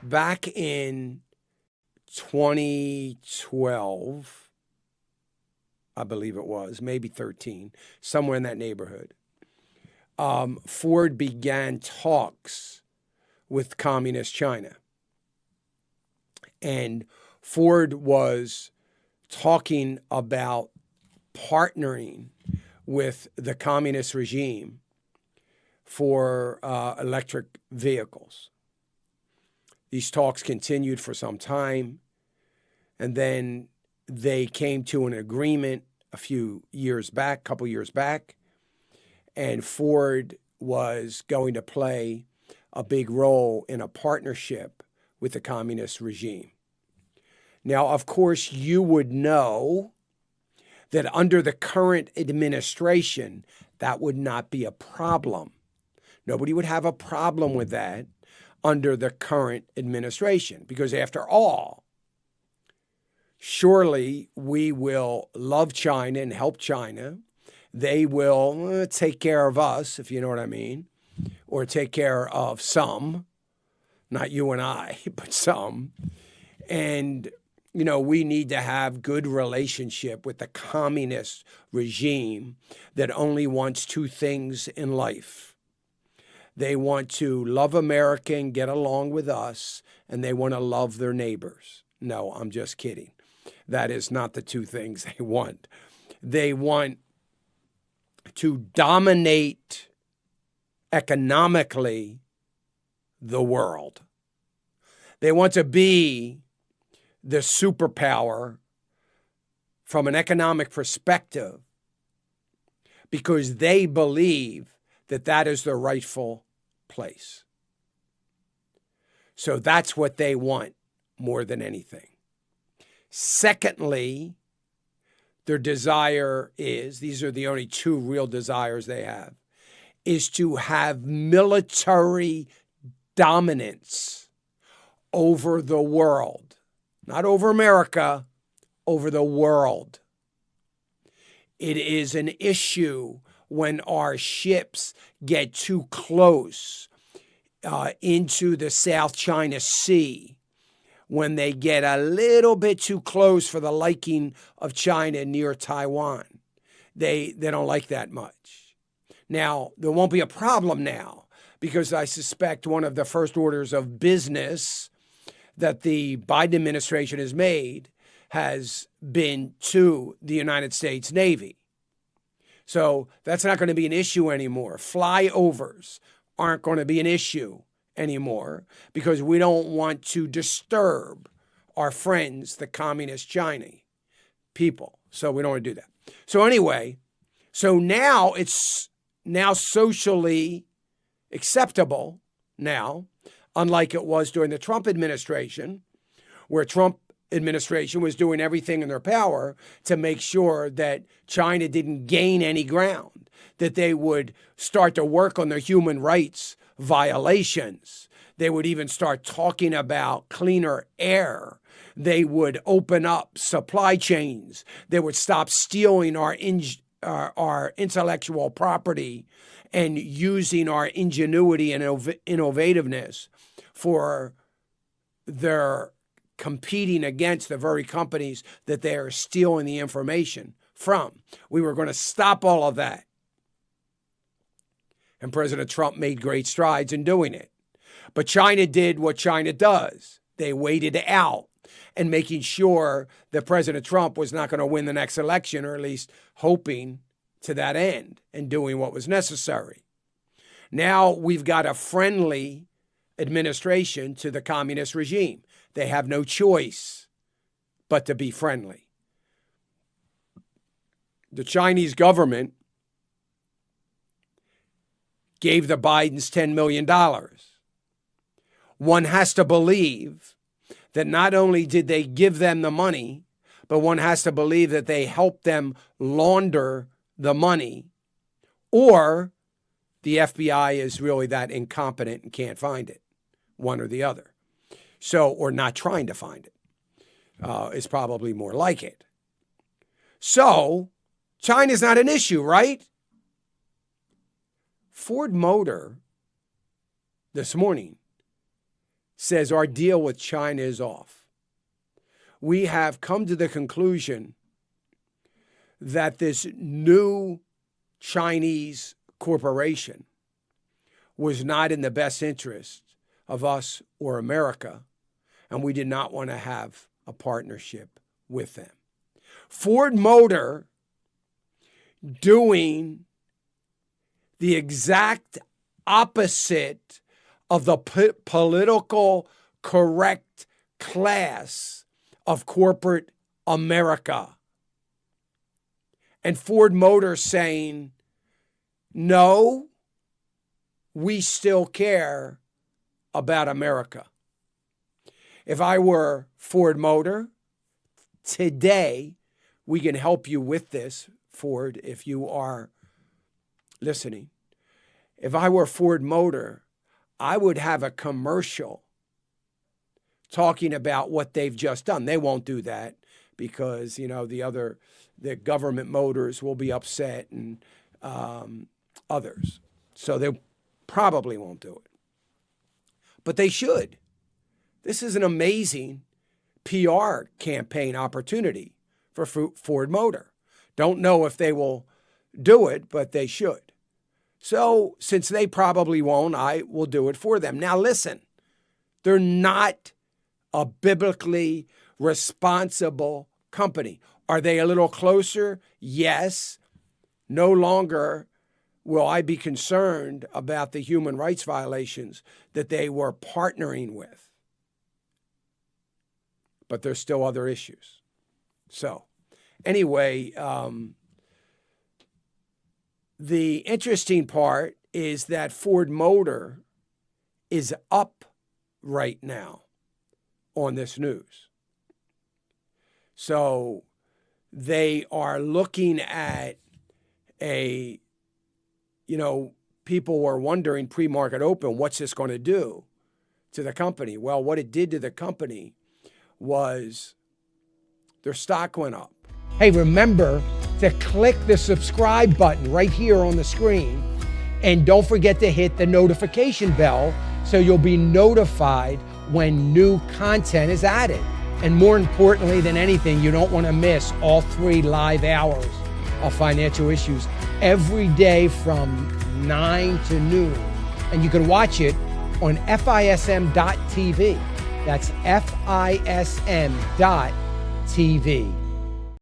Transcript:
back in 2012, I believe it was, maybe 13, somewhere in that neighborhood, Ford began talks with communist China. And Ford was talking about partnering with the communist regime for electric vehicles. These talks continued for some time, and then they came to an agreement a couple years back, and Ford was going to play a big role in a partnership with the communist regime. Now, of course, you would know that under the current administration, that would not be a problem. Nobody would have a problem with that under the current administration, because after all, surely we will love China and help China. They will take care of us, if you know what I mean, or take care of some, not you and I, but some. And, we need to have good relationship with the communist regime that only wants two things in life. They want to love America and get along with us, and they want to love their neighbors. No, I'm just kidding. That is not the two things they want. They want to dominate economically the world. They want to be the superpower from an economic perspective because they believe that that is their rightful place. So that's what they want more than anything. Secondly, their desire is, these are the only two real desires they have, is to have military dominance over the world. Not over America, over the world. It is an issue when our ships get too close into the South China Sea, when they get a little bit too close for the liking of China near Taiwan. They don't like that much. Now, there won't be a problem now because I suspect one of the first orders of business that the Biden administration has made has been to the United States Navy. So that's not going to be an issue anymore. Flyovers aren't going to be an issue anymore because we don't want to disturb our friends, the communist Chinese people. So we don't want to do that. So anyway, so now it's socially acceptable now, unlike it was during the Trump administration, where Trump administration was doing everything in their power to make sure that China didn't gain any ground, that they would start to work on their human rights violations. They would even start talking about cleaner air. They would open up supply chains. They would stop stealing our intellectual property and using our ingenuity and innovativeness for their competing against the very companies that they are stealing the information from. We were going to stop all of that. And President Trump made great strides in doing it. But China did what China does. They waited out and making sure that President Trump was not going to win the next election, or at least hoping to that end and doing what was necessary. Now we've got a friendly administration to the communist regime. They have no choice but to be friendly. The Chinese government gave the Bidens $10 million. One has to believe that not only did they give them the money, but one has to believe that they helped them launder the money, or the FBI is really that incompetent and can't find it, one or the other. So, or not trying to find it is probably more like it. So, China's not an issue, right? Ford Motor this morning says our deal with China is off. We have come to the conclusion that this new Chinese corporation was not in the best interest of us or America, and we did not want to have a partnership with them. Ford Motor doing the exact opposite of the political correct class of corporate America. And Ford Motor saying, no, we still care about America. If I were Ford Motor, today, we can help you with this, Ford, if you are listening. If I were Ford Motor, I would have a commercial talking about what they've just done. They won't do that because, the government motors will be upset and others. So they probably won't do it. But they should. This is an amazing PR campaign opportunity for Ford Motor. Don't know if they will do it, but they should. So since they probably won't, I will do it for them. Now listen, they're not a biblically responsible company. Are they a little closer? Yes. No longer will I be concerned about the human rights violations that they were partnering with. But there's still other issues. So anyway, the interesting part is that Ford Motor is up right now on this news. So they are looking at people were wondering pre-market open, what's this going to do to the company? Well, what it did to the company was their stock went up. Hey, remember to click the subscribe button right here on the screen. And don't forget to hit the notification bell so you'll be notified when new content is added. And more importantly than anything, you don't want to miss all 3 live hours of Financial Issues every day from 9 to noon. And you can watch it on FISM.tv. That's FISM.tv.